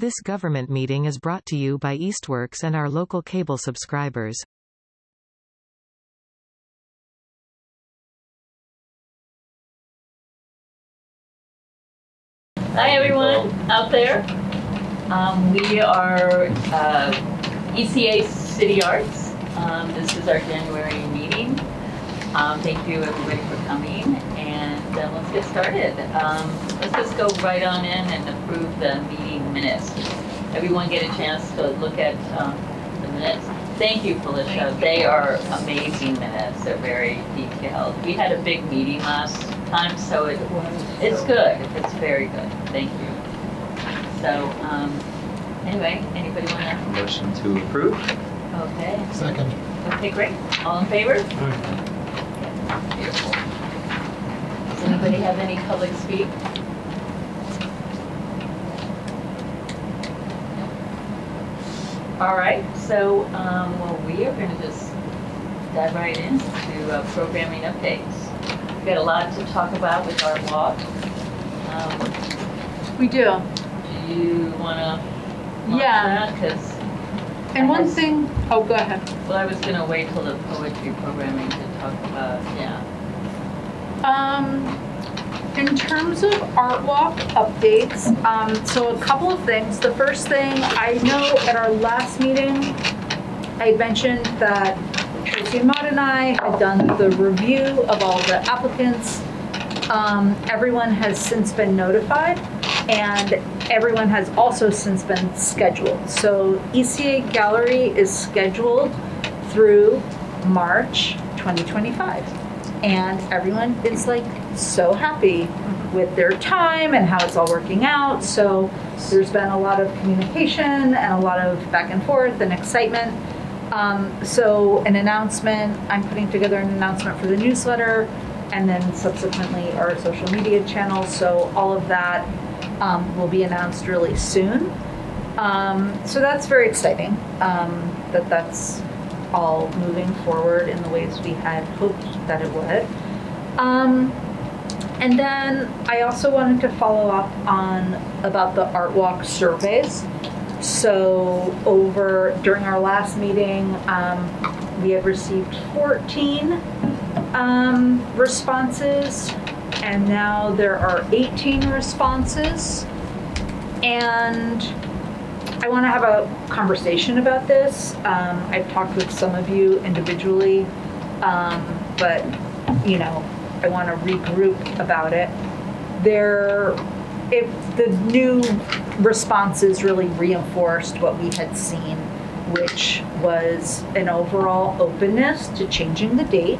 This government meeting is brought to you by Eastworks and our local cable subscribers. Hi everyone out there. We are ECA City Arts. This is our January meeting. Thank you everybody for coming, and let's get started. Let's just go right on in and approve the meeting minutes. Everyone get a chance to look at the minutes. Thank you, Felicia. They are amazing minutes. They're very detailed. We had a big meeting last time, so it's good. It's very good. Thank you. So, anyway, anybody want to? Motion to approve. Okay. Second. Okay, great. All in favor? Beautiful. Does anybody have any public speak? All right, so, well, we are going to just dive right into programming updates. We've got a lot to talk about with our walk. We do. Do you want to launch that? 'Cause And one thing, oh, go ahead. well, I was going to wait till the poetry programming to talk about, yeah. In terms of Art Walk updates, so a couple of things. The first thing, I know at our last meeting, I mentioned that Tracy and Maud and I had done the review of all the applicants. Everyone has since been notified, and everyone has also since been scheduled. So ECA Gallery is scheduled through March 2025. And everyone is like so happy with their time and how it's all working out. So there's been a lot of communication and a lot of back and forth and excitement. So an announcement, I'm putting together an announcement for the newsletter and then subsequently our social media channels. So all of that will be announced really soon. So that's very exciting, that's all moving forward in the ways we had hoped that it would. And then I also wanted to follow up on about the Art Walk surveys. So during our last meeting, we had received 14 responses, and now there are 18 responses. And I want to have a conversation about this. I've talked with some of you individually, but I want to regroup about it. If the new responses really reinforced what we had seen, which was an overall openness to changing the date,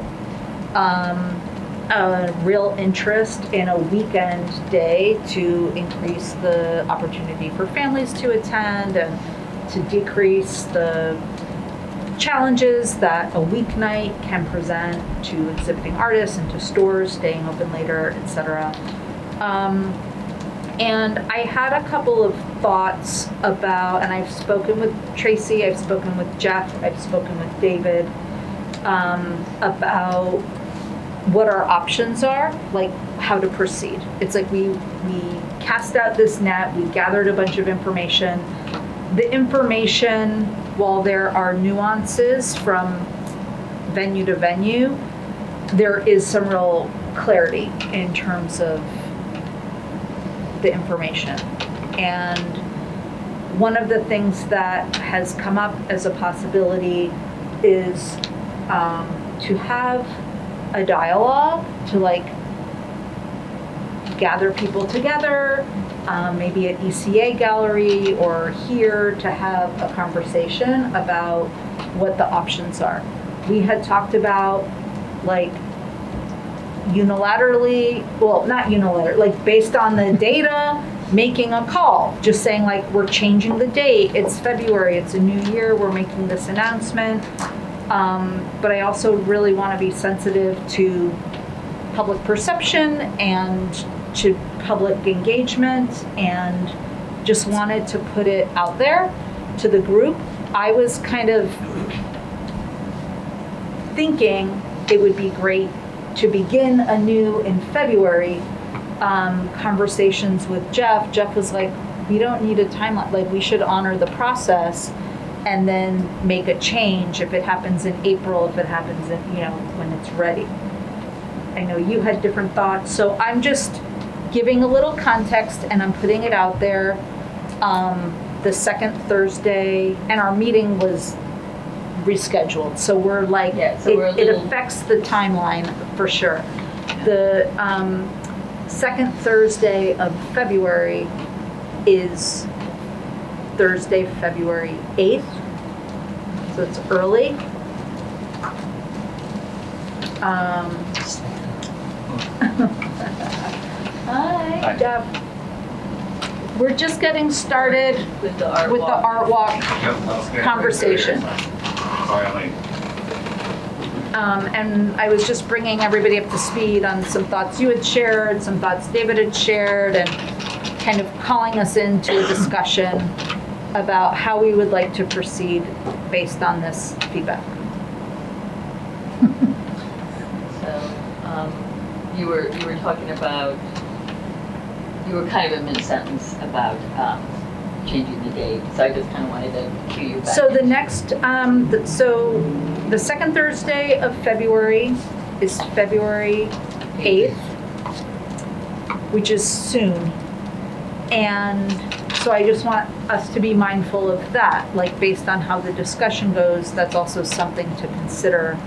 a real interest in a weekend day to increase the opportunity for families to attend and to decrease the challenges that a weeknight can present to exhibiting artists and to stores staying open later, etc. And I had a couple of thoughts about, and I've spoken with Tracy, I've spoken with Jeff, I've spoken with David, about what our options are, like how to proceed. It's like we cast out this net, we gathered a bunch of information. The information, while there are nuances from venue to venue, there is some real clarity in terms of the information. And one of the things that has come up as a possibility is to have a dialogue, to gather people together, maybe at ECA Gallery or here, to have a conversation about what the options are. We had talked about unilaterally, well, not unilaterally, based on the data, making a call, just saying we're changing the date, it's February, it's a new year, we're making this announcement. But I also really want to be sensitive to public perception and to public engagement, and just wanted to put it out there to the group. I was kind of thinking it would be great to begin anew in February conversations with Jeff. Jeff was like, we don't need a timeline, like, we should honor the process and then make a change if it happens in April, if it happens in, when it's ready. I know you had different thoughts, so I'm just giving a little context and I'm putting it out there. The second Thursday, and our meeting was rescheduled, so we're like, it affects the timeline for sure. The second Thursday of February is Thursday, February 8th, so it's early. Hi. Deb, we're just getting started With the art walk Yep, conversation. Sorry, I'm late. And I was just bringing everybody up to speed on some thoughts you had shared, some thoughts David had shared, and kind of calling us into a discussion about how we would like to proceed based on this feedback. So, you were talking about, you were kind of in mid-sentence about changing the date, so I just kind of wanted to cue you back. So the next, so the second Thursday of February is February 8th, which is soon. And so I just want us to be mindful of that, like based on how the discussion goes, that's also something to consider.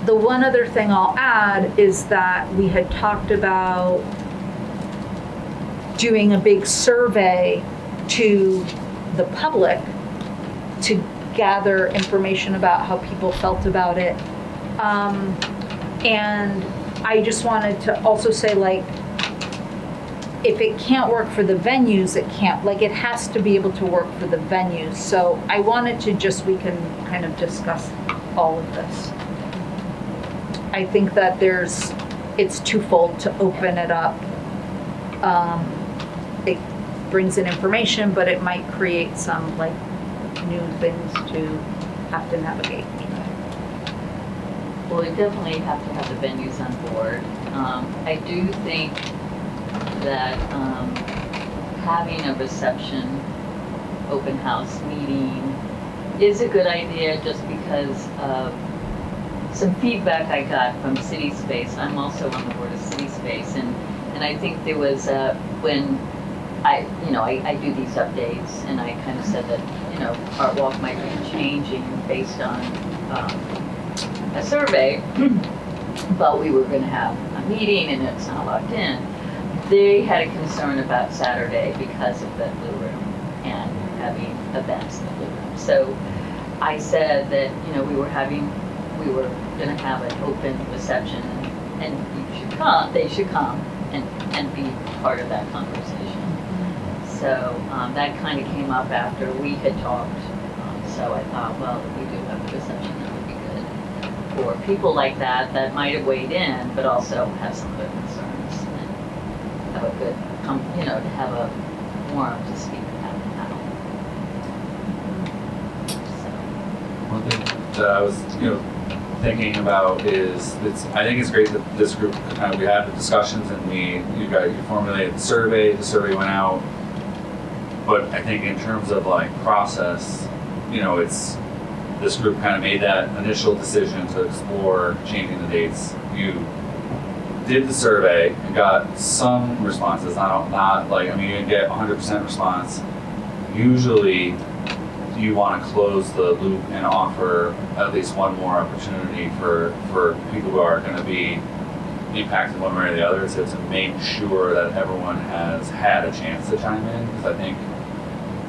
The one other thing I'll add is that we had talked about doing a big survey to the public to gather information about how people felt about it. And I just wanted to also say, like, if it can't work for the venues, it can't, like, it has to be able to work for the venues. So I wanted to we can kind of discuss all of this. I think that it's twofold to open it up. It brings in information, but it might create some, like, new things to have to navigate. Well, we definitely have to have the venues on board. I do think that having a reception, open house meeting is a good idea just because of some feedback I got from City Space. I'm also on the board of City Space, and I think there was when I do these updates, and I kind of said that Art Walk might be changing based on a survey, but we were going to have a meeting and it's not locked in. They had a concern about Saturday because of the Blue Room and having events in the Blue Room. So I said that we were going to have an open reception, and they should come and be part of that conversation. So that kind of came up after we had talked. So I thought, well, if we do have a reception, that would be good for people like that might have weighed in, but also have some other concerns, and have a good, to have a forum to speak about now. So. One thing that I was, thinking about is I think it's great that this group we had the discussions and you formulated the survey went out, but I think in terms of like process, it's this group kind of made that initial decision to explore changing the dates. You did the survey and got some responses, not like, you didn't get 100% response. Usually you want to close the loop and offer at least one more opportunity for people who are going to be impacted one way or the other, to make sure that everyone has had a chance to chime in. Because I think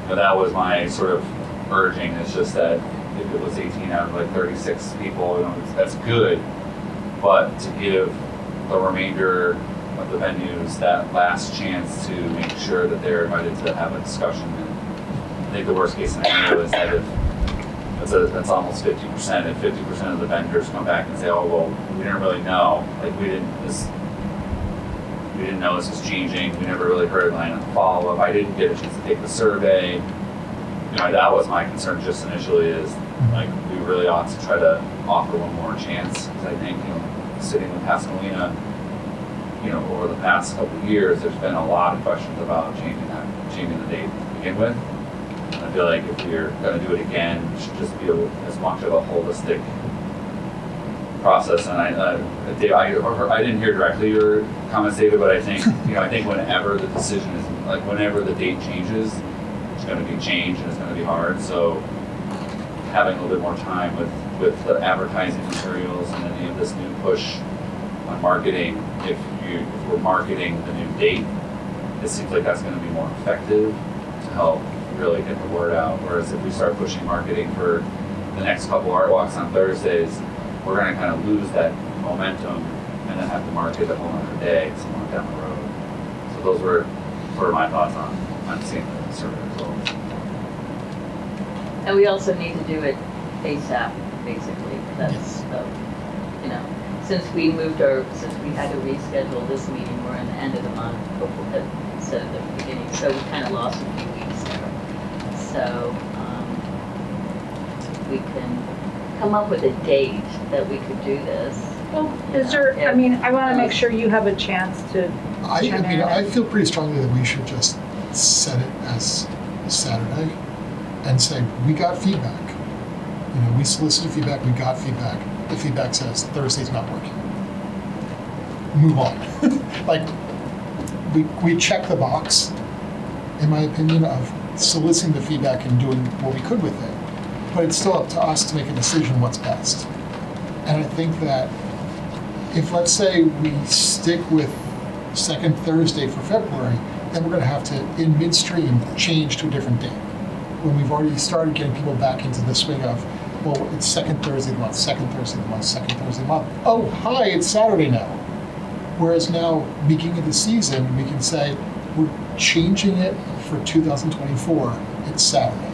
that was my sort of urging, is just that if it was 18 out of like 36 people, that's good, but to give the remainder of the venues that last chance to make sure that they're invited to have a discussion. I think the worst case scenario is that if that's almost 50%, if 50% of the vendors come back and say, oh, well, we didn't really know, like we didn't know this was changing, we never really heard line of follow-up, I didn't get a chance to take the survey. That was my concern just initially, is like we really ought to try to offer one more chance, because I think, sitting with Pascalina, over the past couple of years, there's been a lot of questions about changing the date to begin with. And I feel like if we're going to do it again, it should just be as much of a holistic process. And Dave, I didn't hear directly your comments, David, but I think I think whenever the decision is whenever the date changes, it's going to be changed and it's going to be hard. So having a little bit more time with the advertising materials and any of this new push on marketing, if we're marketing the new date, it seems like that's going to be more effective to help really get the word out. Whereas if we start pushing marketing for the next couple art walks on Thursdays, we're going to kind of lose that momentum and then have to market a whole other day somewhere down the road. So those were sort of my thoughts on seeing the survey results. And we also need to do it ASAP, basically. That's, since we had to reschedule this meeting, we're in the end of the month instead of the beginning. So we kind of lost a few weeks there. So we can come up with a date that we could do this. Well, I want to make sure you have a chance to chime in. I feel pretty strongly that we should just set it as Saturday and say, we got feedback. We solicited feedback, we got feedback. The feedback says Thursday's not working. Move on. we check the box, in my opinion, of soliciting the feedback and doing what we could with it. But it's still up to us to make a decision what's best. And I think that if, let's say, we stick with second Thursday for February, then we're going to have to, in midstream, change to a different date. When we've already started getting people back into the swing of, well, it's second Thursday of the month, second Thursday of the month, second Thursday of the month. Oh, hi, it's Saturday now. Whereas now, beginning of the season, we can say, we're changing it for 2024, it's Saturday.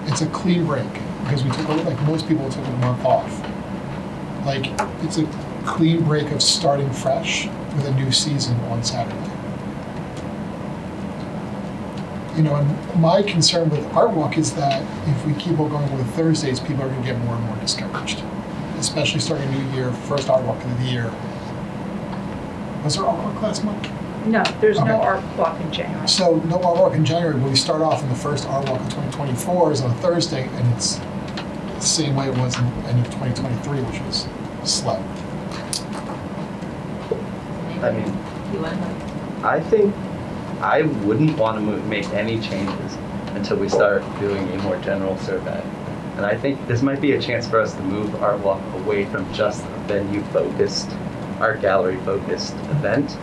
It's a clean break, because we took, like most people took a month off. It's a clean break of starting fresh with a new season on Saturday. And my concern with Art Walk is that if we keep on going with Thursdays, people are going to get more and more discouraged, especially starting a new year, first Art Walk of the year. Was there Art Walk last month? No, there's Okay. no Art Walk in January. So no Art Walk in January, but we start off in the first Art Walk of 2024 is on a Thursday, and it's the same way it was in the end of 2023, which was slow. I mean, You want to? I think I wouldn't want to make any changes until we start doing a more general survey. And I think this might be a chance for us to move Art Walk away from just a venue-focused, art gallery-focused event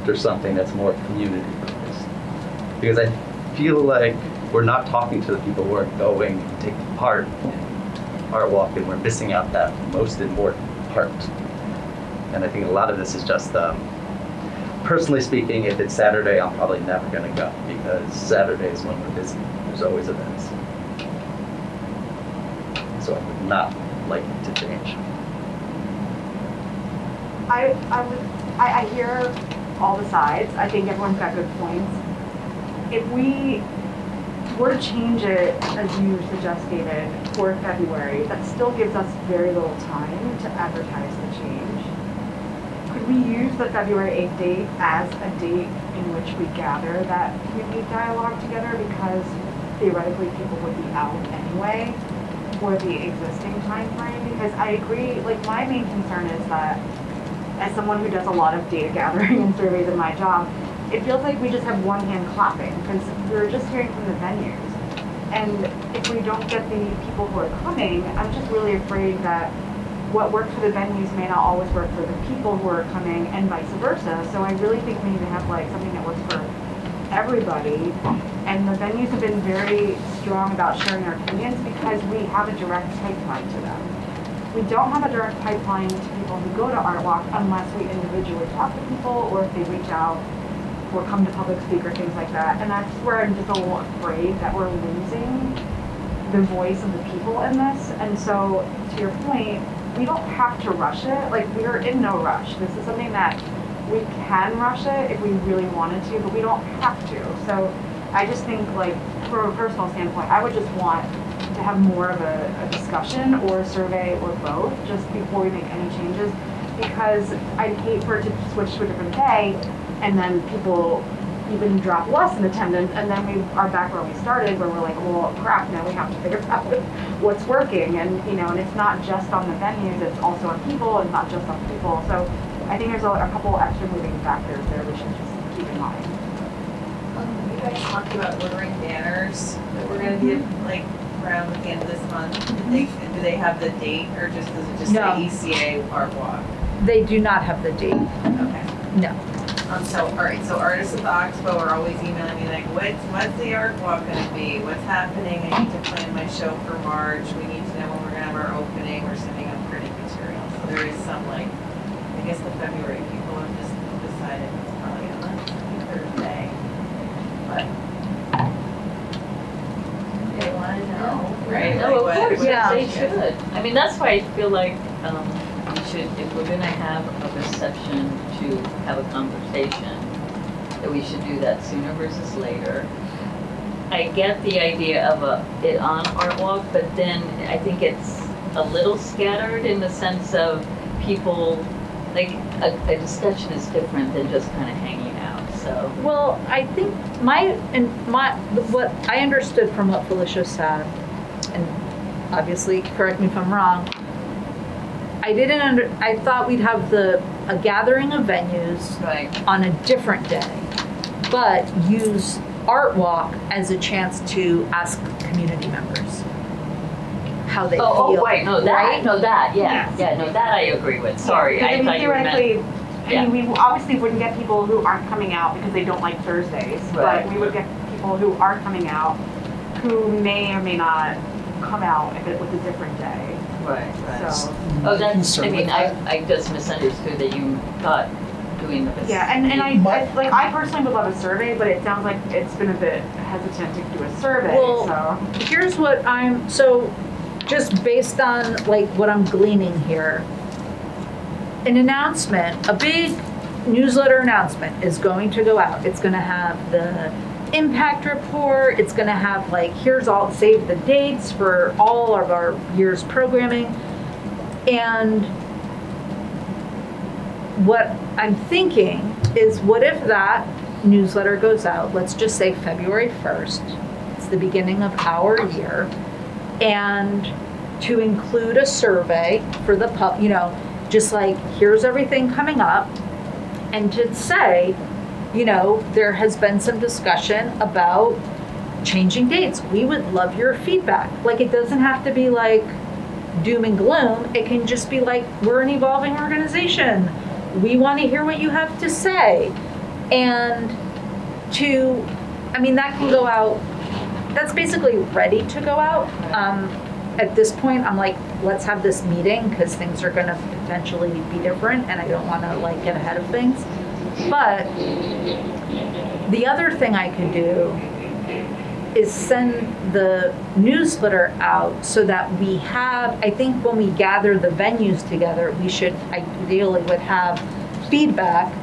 to something that's more community-focused. Because I feel like we're not talking to the people who are going and taking part in Art Walk, and we're missing out that most important part. And I think a lot of this is just personally speaking, if it's Saturday, I'm probably never going to go because Saturday is when we're busy. There's always events. So I would not like it to change. I hear all the sides. I think everyone's got good points. If we were to change it, as you suggested, for February, that still gives us very little time to advertise the change. Could we use the February 8th date as a date in which we gather that community dialogue together, because theoretically people would be out anyway for the existing time frame? Because I agree, my main concern is that as someone who does a lot of data gathering and surveys in my job, it feels like we just have one hand clapping because we're just hearing from the venues. And if we don't get the people who are coming, I'm just really afraid that what works for the venues may not always work for the people who are coming and vice versa. So I really think we need to have something that works for everybody. And the venues have been very strong about sharing their opinions because we have a direct pipeline to them. We don't have a direct pipeline to people who go to Art Walk unless we individually talk to people or if they reach out or come to public speak or things like that. And that's where I'm just a little afraid that we're losing the voice of the people in this. And so, to your point, we don't have to rush it. We're in no rush. This is something that we can rush it if we really wanted to, but we don't have to. So I just think, from a personal standpoint, I would just want to have more of a discussion or a survey or both just before we make any changes. because I'd hate for it to switch to a different day and then people even drop less in attendance, and then we are back where we started, where we're like, well, crap, now we have to figure out what's working, and and it's not just on the venues, it's also on people, and not just on people. So I think there's a couple extra moving factors there we should just keep in mind. You guys talked about ordering banners that we're gonna get like around the end of this month. Do they have the date, or does it just No. say ECA Art Walk? They do not have the date. Okay. No. So artists at the Oxbow are always emailing me like, what's the art walk gonna be? What's happening? I need to plan my show for March. We need to know when we're gonna have our opening. We're sending out printed material. So there is some like, I guess the February people have just decided it's probably on Thursday. But they wanna know, right? No, of Like, course, Yeah. they should. I mean, that's why I feel like we should, if we're gonna have a reception to have a conversation, that we should do that sooner versus later. I get the idea of it on Art Walk, but then I think it's a little scattered in the sense of people, like, a discussion is different than just kind of hanging out, so. Well, I think what I understood from what Felicia said, and obviously correct me if I'm wrong, I thought we'd have a gathering of venues Right. on a different day, but use Art Walk as a chance to ask community members how they feel. Oh, right, no, right? that, yeah, Yes. yeah, no, that I agree with, sorry, Because, I thought you were meant. theoretically, yeah. we obviously wouldn't get people who aren't coming out because they don't like Thursdays, Right. but we would get people who are coming out who may or may not come out if it was a different day. Right, right. So, Oh, that's, concern I mean, with that. I just misunderstood that you thought doing the. yeah, and My- I personally would love a survey, but it sounds like it's been a bit hesitant to do a survey, Well, so. Here's what just based on like what I'm gleaning here, an announcement, a big newsletter announcement is going to go out. It's going to have the impact report. It's going to have like, here's all, save the dates for all of our year's programming. And what I'm thinking is, what if that newsletter goes out, let's just say February 1st, it's the beginning of our year, and to include a survey for the just like, here's everything coming up, and to say, there has been some discussion about changing dates. We would love your feedback. Like, it doesn't have to be like doom and gloom. It can just be like, we're an evolving organization. We want to hear what you have to say. And that can go out, that's basically ready to go out. At this point, I'm like, let's have this meeting because things are going to potentially be different and I don't want to like get ahead of things. But the other thing I could do is send the newsletter out so that we have, I think when we gather the venues together, we should ideally would have feedback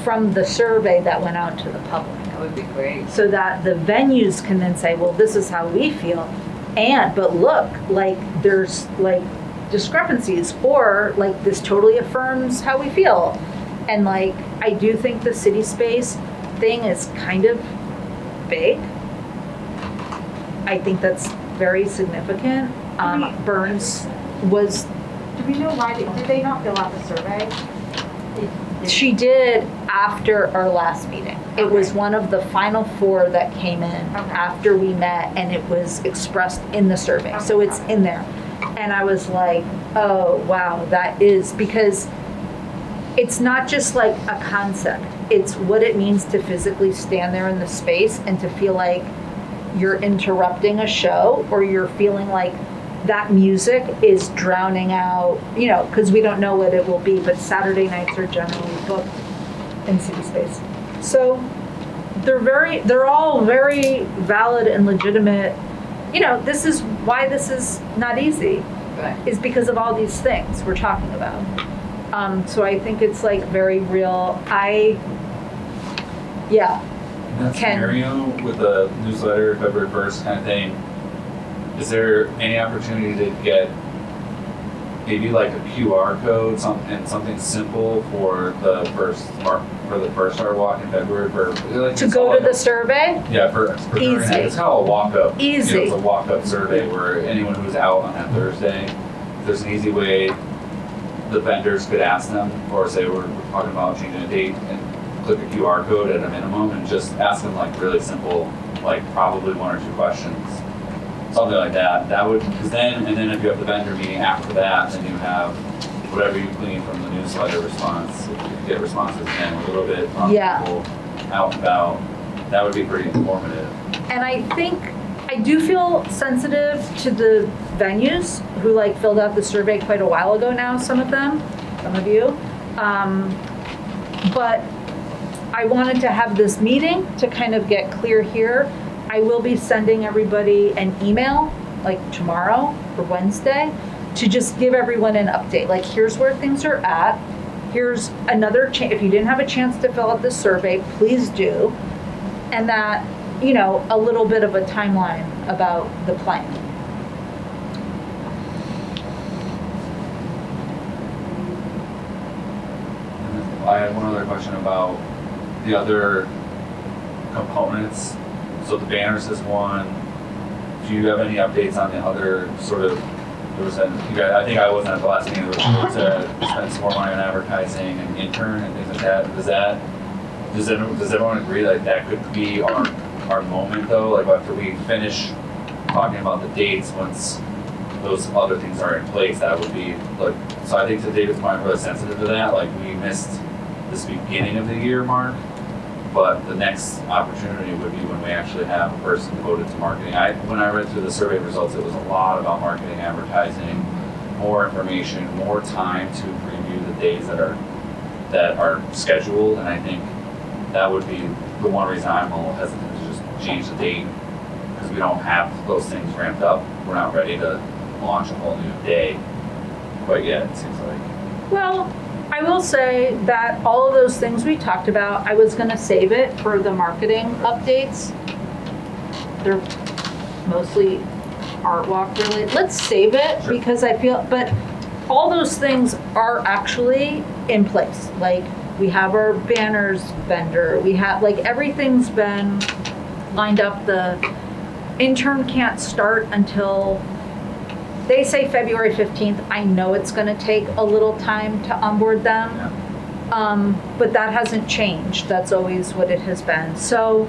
from the survey that went out to the public. That would be great. So that the venues can then say, well, this is how we feel. But look, like there's like discrepancies, or like this totally affirms how we feel. And like, I do think the city space thing is kind of big. I think that's very significant. Burns was, Do we know why, did they not fill out the survey? she did after our last meeting. It was Okay. one of the final 4 that came in Okay. after we met, and it was expressed in the survey. So Okay. it's in there. And I was like, oh, wow, that is, because it's not just like a concept. It's what it means to physically stand there in the space and to feel like you're interrupting a show, or you're feeling like that music is drowning out, because we don't know what it will be, but Saturday nights are generally booked in city space. So they're all very valid and legitimate. This is why this is not easy, Right. is because of all these things we're talking about. So I think it's like very real. In that Ken. scenario with the newsletter, February 1st kind of thing, is there any opportunity to get maybe like a QR code, and something simple for the first art walk in February To go to the survey? Yeah, for Easy. it's kind of a walk-up. Easy. It's a walk-up survey where anyone who's out on that Thursday, if there's an easy way the vendors could ask them, or say we're talking about changing a date, and click a QR code at a minimum and just ask them like really simple, like probably 1 or 2 questions, something like that. That would, because then if you have the vendor meeting after that, then you have whatever you glean from the newsletter response. If you get responses again a little bit on people out and about, that would be pretty informative. And I think, I do feel sensitive to the venues who like filled out the survey quite a while ago now, some of you. But I wanted to have this meeting to kind of get clear here. I will be sending everybody an email like tomorrow or Wednesday to just give everyone an update. Like, here's where things are at. Here's another chance. If you didn't have a chance to fill out the survey, please do. And that, you know, a little bit of a timeline about the plan. I have one other question about the other components. So the banners is one. Do you have any updates on the other sort of? There was I think I wasn't at the last meeting. There was to spend some more money on advertising and intern and things like that. Does everyone agree like that could be our moment though? Like after we finish talking about the dates, once those other things are in place, that would be like. So I think to David's point, I'm really sensitive to that. Like we missed this beginning of the year mark, but the next opportunity would be when we actually have a person devoted to marketing. When I read through the survey results, it was a lot about marketing, advertising, more information, more time to preview the days that are scheduled, and I think that would be the one reason I'm a little hesitant to just change the date, because we don't have those things ramped up. We're not ready to launch a whole new day quite yet, it seems like. Well, I will say that all of those things we talked about, I was gonna save it for the marketing updates. They're mostly art walk related. Let's save it because I feel, but all those things are actually in place. Like we have our banners vendor, we have like everything's been lined up. The intern can't start until they say February 15th. I know it's going to take a little time to onboard them, but that hasn't changed. That's always what it has been. So,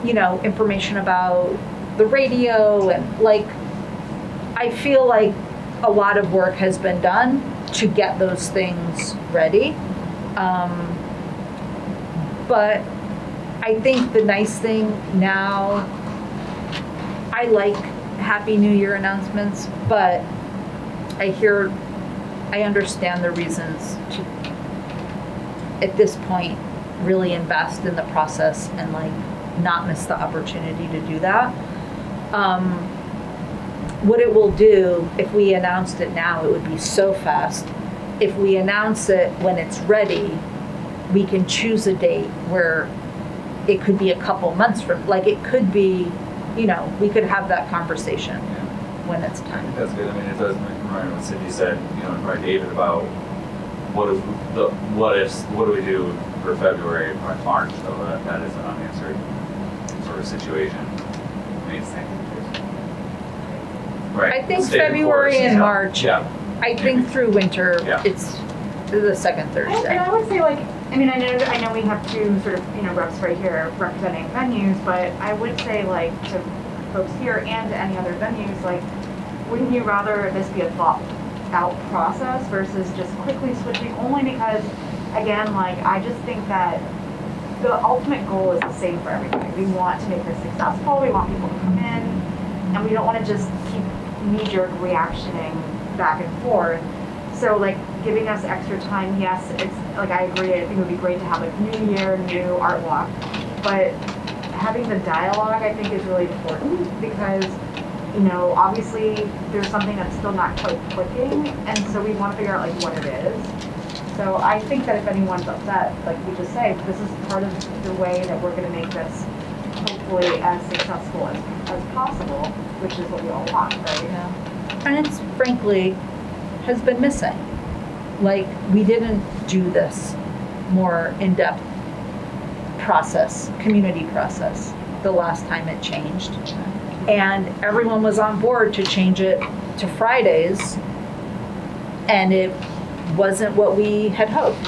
you know, information about the radio and like, I feel like a lot of work has been done to get those things ready. But I think the nice thing now, I like Happy New Year announcements, but I understand the reasons to, at this point, really invest in the process and like not miss the opportunity to do that. What it will do, if we announced it now, it would be so fast. If we announce it when it's ready, we can choose a date where it could be a couple months from, like it could be, you know, we could have that conversation when it's time. That's good. I mean, it does make me remind what Cindy said, you know, and by David about what do we do for February or March, though that is an unanswered sort of situation. I mean, it's right. I think Stay the February course. and March. Yeah. I think through winter, Yeah. it's the second Thursday. And I would say like, I mean, I know we have two sort of, you know, reps right here representing venues, but I would say like to folks here and to any other venues, like, wouldn't you rather this be a thought out process versus just quickly switching, only because, again, like, I just think that the ultimate goal is the same for everybody. We want to make this successful, we want people to come in, and we don't want to just keep knee-jerk reactioning back and forth. So like giving us extra time, yes, it's like I agree, I think it would be great to have like new year, new art walk, but having the dialogue I think is really important because, you know, obviously there's something that's still not quite clicking, and so we want to figure out like what it is. So I think that if anyone's upset, like we just say, this is part of the way that we're going to make this hopefully as successful as possible, which is what we all want, right? Yeah. And it's frankly, has been missing. Like, we didn't do this more in-depth process, community process, the last time it changed. And everyone was on board to change it to Fridays, and it wasn't what we had hoped.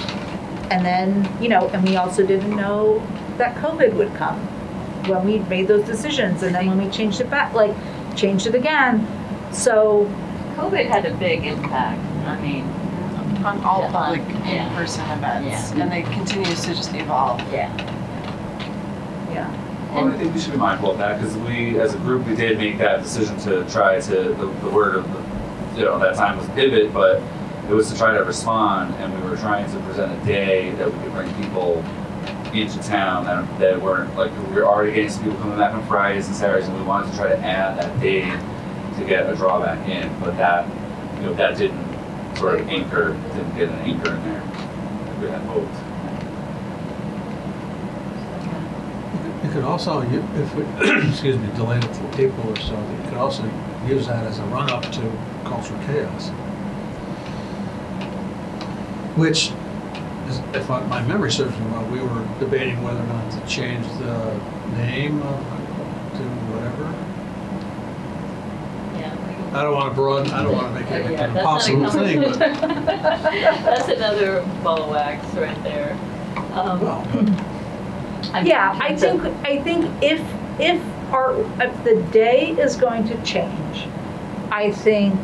And then, you know, and we also didn't know that COVID would come when we made those decisions, and then when we changed it back, like, changed it again. So COVID had a big impact. I mean, On all Yeah. public Yeah. in-person events, Yeah. and it continues to just evolve. yeah. yeah. Well, I think we should be mindful of that because we, as a group, we did make that decision to try to, the word of, that time was pivot, but it was to try to respond, and we were trying to present a day that we could bring people into town that weren't, like, we were already getting some people coming back on Fridays and Saturdays, and we wanted to try to add that day to get a drawback in, but that, that didn't sort of didn't get an anchor in there like we had hoped. You could also, if we, excuse me, delayed it till April or so, you could also use that as a run-up to cultural chaos. Which, if my memory serves me well, we were debating whether or not to change the name to whatever. Yeah. I don't want to make it Yeah, an that's impossible not a thing, but, That's another ball of wax right there. well, but I mean, Yeah, in I terms of- think if the day is going to change, I think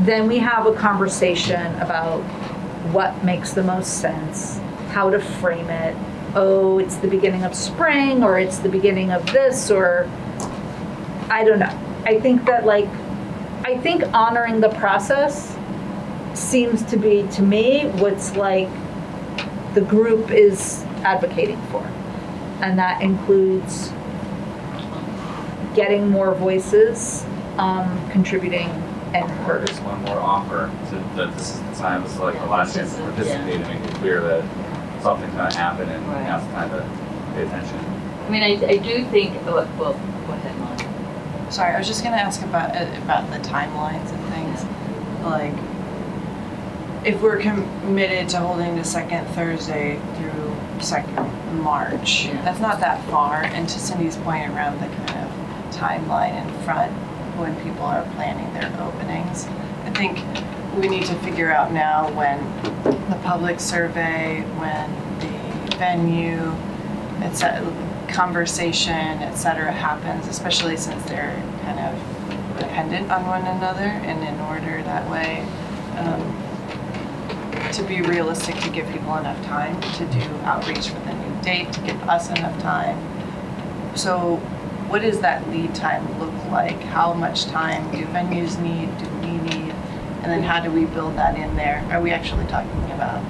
then we have a conversation about what makes the most sense, how to frame it. Oh, it's the beginning of spring, or it's the beginning of this, or I don't know. I think that, like, I think honoring the process seems to be, to me, what's like the group is advocating for. And that includes getting more voices, contributing and heard. Just one more offer that this is the time, this is like the last chance to participate and make it clear that something's going to happen and Right. now's the time to pay attention. I mean, I do think, well, go ahead, Molly. Sorry, I was just gonna ask about the timelines and things. Like, if we're committed to holding the second Thursday through 2nd March, Yeah. that's not that far. And to Cindy's point around the kind of timeline in front when people are planning their openings, I think we need to figure out now when the public survey, when the venue, conversation, et cetera, happens, especially since they're kind of dependent on one another, and in order that way to be realistic, to give people enough time to do outreach for the new date, to give us enough time. So what does that lead time look like? How much time do venues need? Do we need? And then how do we build that in there? Are we actually talking about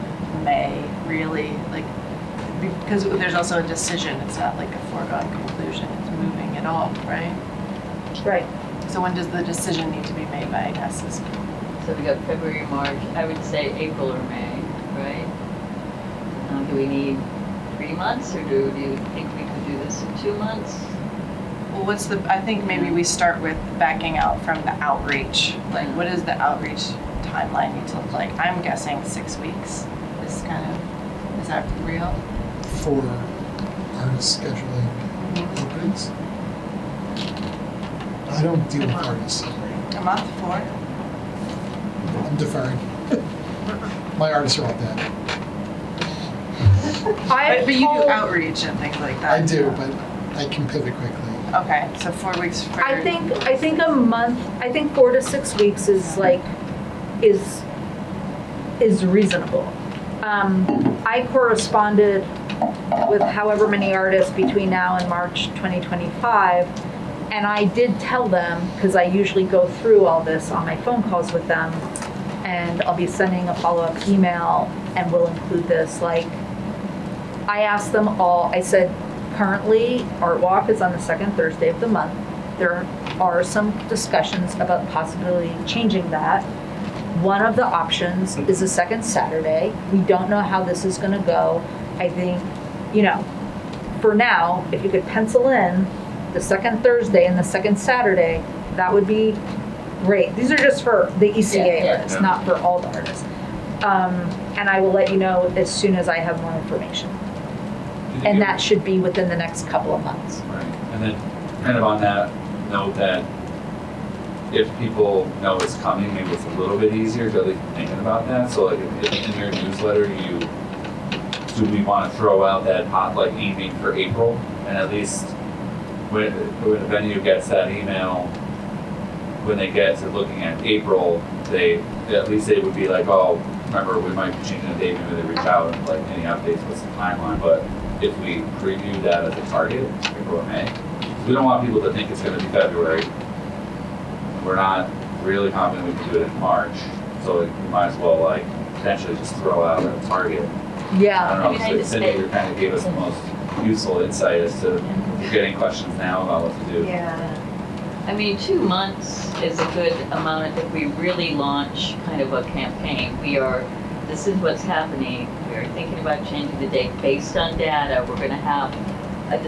May, really? Like, because there's also a decision. It's not like a foregone conclusion. It's moving at all, right? Right. So when does the decision need to be made by, I guess, is So we got February, March, I would say April or May, right? Do we need 3 months, or do you think we could do this in 2 months? well, I think maybe we start with backing out from the outreach. Like, what does the outreach timeline need to look like? I'm guessing 6 weeks is that real? For artist scheduling openings. I don't deal with artists. A month, 4? I'm deferring. My artists are all dead. But you do outreach and things like that. I do, but I can pivot quickly. Okay, so 4 weeks for. I think a month, I think 4 to 6 weeks is like, is reasonable. I corresponded with however many artists between now and March 2025, and I did tell them, because I usually go through all this on my phone calls with them, and I'll be sending a follow-up email, and we'll include this, like, I asked them all, I said, currently, Art Walk is on the second Thursday of the month. There are some discussions about possibly changing that. One of the options is the second Saturday. We don't know how this is gonna go. I think, for now, if you could pencil in the second Thursday and the second Saturday, that would be great. These are just for the ECA Yeah, artists, yeah. not for all the artists. And I will let you know as soon as I have more information. And that should be within the next couple of months. Right, and then kind of on that note that if people know it's coming, maybe it's a little bit easier to at least be thinking about that. So like if in your newsletter, do we want to throw out that hot, like aiming for April? And at least when the venue gets that email, when they get to looking at April, at least they would be like, oh, remember we might be changing the date, maybe they reach out and like any updates, what's the timeline? But if we preview that as a target, April or May, we don't want people to think it's going to be February. We're not really confident we can do it in March, so we might as well like potentially just throw out a target. I Yeah. don't know, I mean, I so just Cindy, think- you kind of gave us the most useful insight as to if you're getting questions now about what to do. Yeah. I mean, 2 months is a good amount if we really launch kind of a campaign. This is what's happening. We are thinking about changing the date based on data. We're gonna have a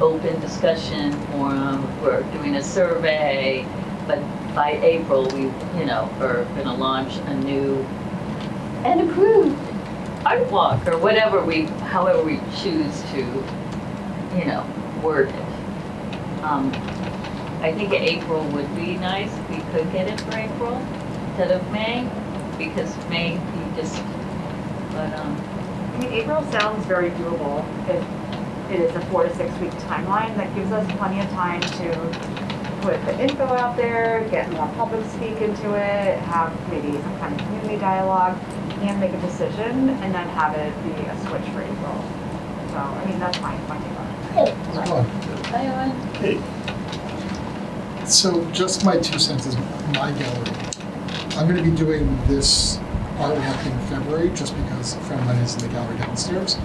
open discussion forum. We're doing a survey, but by April, we, are gonna launch a new and approved art walk or however we choose to, word it. I think April would be nice if we could get it for April instead of May, because May I mean, April sounds very doable if it is a 4 to 6 week timeline. That gives us plenty of time to put the info out there, get more public speak into it, have maybe some kind of community dialogue, and make a decision, and then have it be a switch for April. So, I mean, that's my take on it. Hey. So just my 2 cents is my gallery. I'm going to be doing this artwork in February just because a friend of mine is in the gallery downstairs.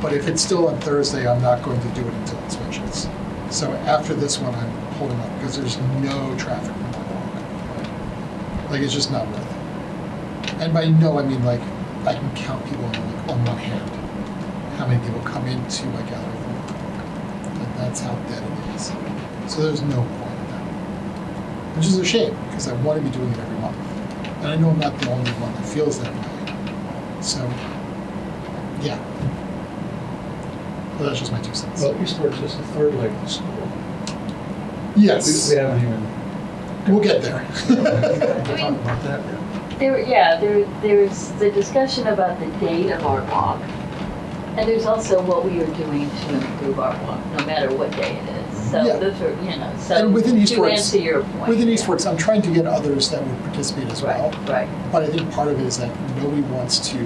But if it's still on Thursday, I'm not going to do it until it switches. So after this one, I'm holding up because there's no traffic in my walk. Like, it's just not worth it. And by no, I mean like I can count people on one hand how many people come into my gallery from the walk. Like, that's how dead it is. So there's no point in that. Which is a shame because I want to be doing it every month. And I know I'm not the only one that feels that way. So, yeah. Well, that's just my 2 cents. Well, Eastworks is the third leg of the school. Yes. We haven't even We'll get there. talked about that yet. there's the discussion about the date of Art Walk, and there's also what we are doing to improve Art Walk, no matter what day it is. So Yeah. those are, so And within to Eastworks- answer your point. Within yeah. Eastworks, I'm trying to get others that would participate as well. Right, But I think part of it is that nobody wants to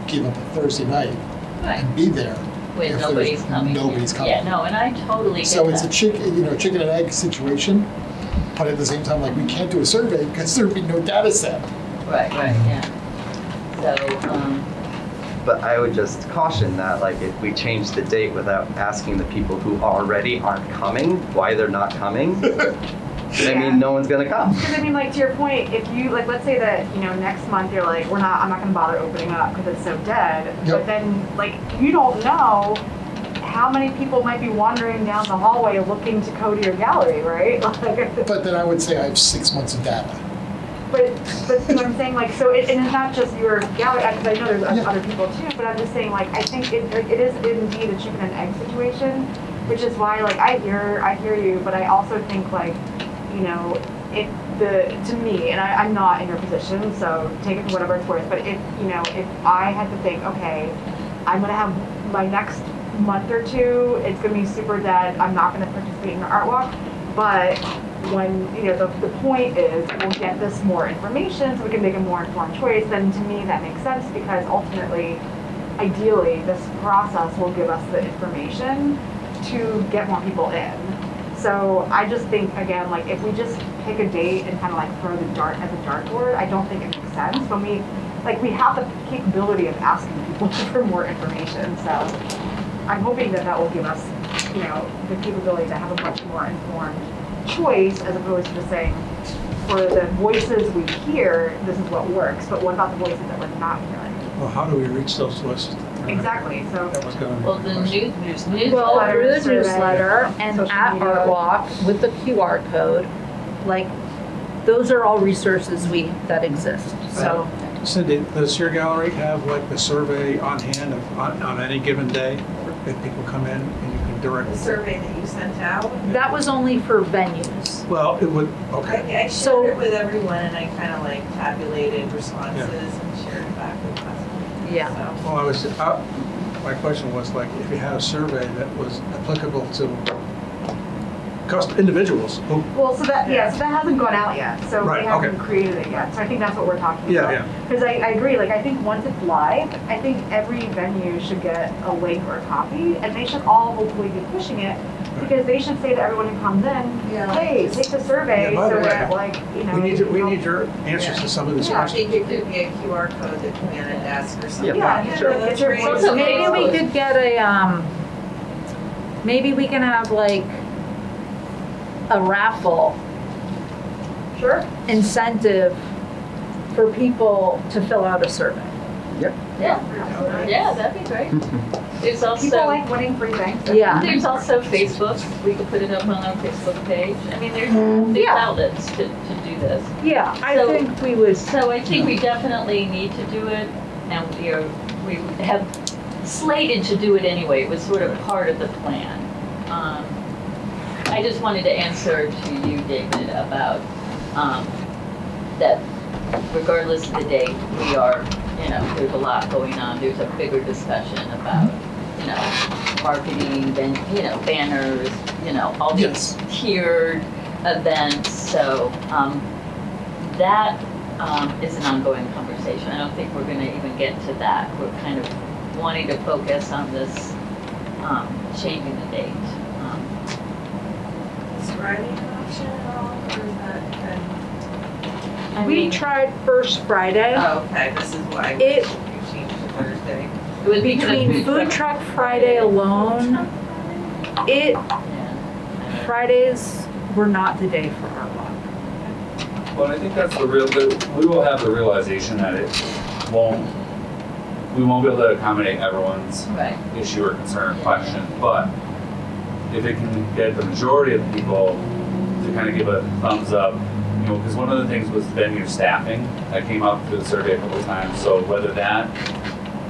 give up a Thursday night right. and be there. When if nobody's there's coming. nobody's coming. Yeah, no, and I totally get So it's that. a chicken and egg situation. But at the same time, like, we can't do a survey because there would be no data set. Right, yeah. So, But I would just caution that, like, if we change the date without asking the people who already aren't coming why they're not coming, I mean, no one's gonna come. Because I mean, like, to your point, if you, like, let's say that, next month you're like, I'm not gonna bother opening up because it's so dead. Yep. But then, like, you don't know how many people might be wandering down the hallway looking to go to your gallery, right? Like, But then I would say I have 6 months of data. but you know what I'm saying? Like, so and it's not just your gallery, because I know there's Yeah. other people too, but I'm just saying, like, I think it is indeed a chicken and egg situation, which is why, like, I hear you, but I also think, like, to me, and I'm not in your position, so take it for whatever it's worth, but if I had to think, okay, I'm gonna have my next month or two, it's gonna be super dead, I'm not gonna participate in the art walk, but when, the point is, we'll get this more information so we can make a more informed choice, then to me that makes sense, because ultimately, ideally, this process will give us the information to get more people in. So I just think, again, like, if we just pick a date and kind of like throw the dart at the dartboard, I don't think it makes sense. When we have the capability of asking people for more information. So I'm hoping that will give us, the capability to have a much more informed choice, as opposed to just saying, for the voices we hear, this is what works, but what about the voices that we're not hearing? Well, how do we reach those voices? Exactly, so. That was gonna be well, the the question. newsletter. Well, through the survey, newsletter and social at media. Art Walk with the QR code, like, those are all resources that exist, so. Cindy, does your gallery have like the survey on hand on any given day? If people come in and you can direct? The survey that you sent out, That was only for venues. Well, it would, okay. I So- shared it with everyone and I kind of like tabulated responses and shared it back with us. Yeah. So, Well, my question was like, if you had a survey that was applicable to individuals who, Well, so that hasn't gone out yet, so Right, they haven't okay. created it yet, so I think that's what we're talking Yeah, about. yeah. Because I agree, like, I think once it's live, I think every venue should get a link or a copy, and they should all hopefully be pushing it, because they should say to everyone who comes in, Yeah. hey, take the survey, Yeah, by the so way, that, like, you know. we need your answers to some of these Yeah. I questions. think it could be a QR code that could be on a desk or something. Yeah, Yeah, sure. that's Sure. great. So So Maybe we could get maybe we can have like a raffle Sure. incentive for people to fill out a survey. Yeah, yeah, that'd be great. There's People also, like winning free things. Yeah. there's also Facebook. We could put it up on our Facebook page. I mean, there's Yeah. outlets to do this. Yeah, I So- think we would. So I think we definitely need to do it, and we have slated to do it anyway. It was sort of part of the plan. I just wanted to answer to you, David, about that regardless of the date, we are, there's a lot going on. There's a bigger discussion about, marketing, then, banners, all these tiered events. So that is an ongoing conversation. I don't think we're going to even get to that. We're kind of wanting to focus on this changing the date. Is Friday an option at all, or is that kind of? We tried first Friday. Oh, okay, this is why It- you changed to Thursday. It would be Between Food Truck Friday alone, Fridays were not the day for our walk. Well, I think that's we will have the realization that we won't be able to accommodate everyone's Right. issue or concern or question, but if it can get the majority of the people to kind of give a thumbs up, because one of the things was venue staffing that came up through the survey a couple of times. So whether that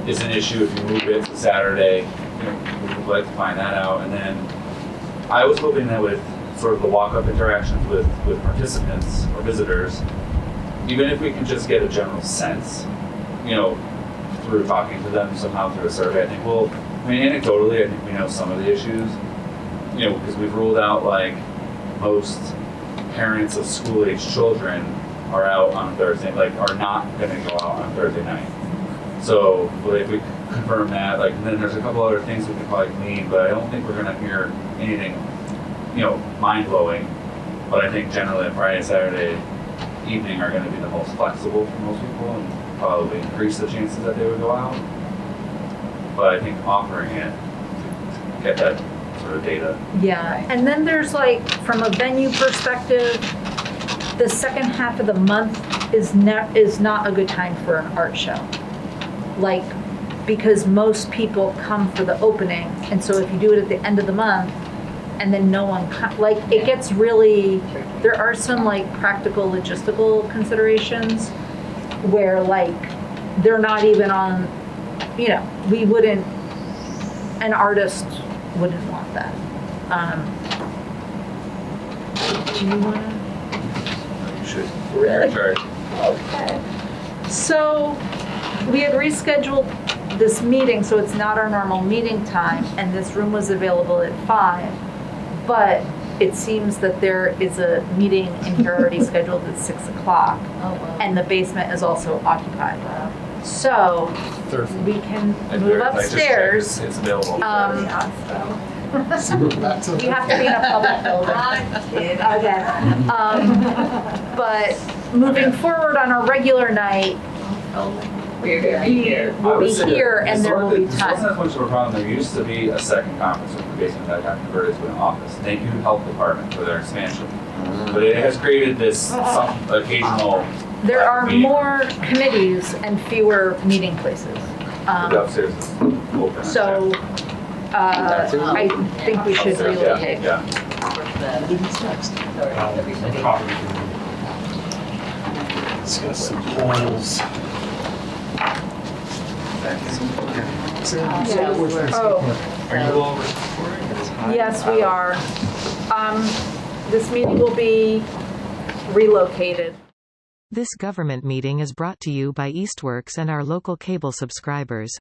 is an issue if you move it to Saturday, we would like to find that out. And then I was hoping that with sort of the walk-up interactions with participants or visitors, even if we can just get a general sense, through talking to them somehow through a survey, anecdotally, I think we know some of the issues, because we've ruled out like most parents of school-age children are out on Thursday, are not gonna go out on Thursday night. So, if we confirm that, and then there's a couple other things we could probably glean, but I don't think we're gonna hear anything, mind-blowing. But I think generally Friday and Saturday evening are gonna be the most flexible for most people and probably increase the chances that they would go out. But I think offering it to get that sort of data. Yeah, and then there's from a venue perspective, the second half of the month is not a good time for an art show. Because most people come for the opening, and so if you do it at the end of the month, and then no one it gets really, there are some practical logistical considerations where they're not even on, we wouldn't, an artist wouldn't want that. Do you want to? You should. Really? Sure. Okay. So we had rescheduled this meeting, so it's not our normal meeting time, and this room was available at 5. But it seems that there is a meeting in here already scheduled at 6 o'clock, Oh, wow. and the basement is also occupied. So we can move I just checked, upstairs. It's available. So we're back to. We have to be in a public building. I'm kidding. Okay. But moving forward on a regular night, We're going to be here. we'll I would be say here and there will be This wasn't time. as much of a problem. There used to be a second conference room in the basement that got converted to an office. Thank you, Health Department, for their expansion. But it has created this some occasional. There are meeting. more committees and fewer meeting places. The upstairs is open. So I think we should Upstairs, relocate. Yeah. Sorry, everybody. discuss some polls. Are you all recording? It's high. Yes, we are. This meeting will be relocated. This government meeting is brought to you by Eastworks and our local cable subscribers.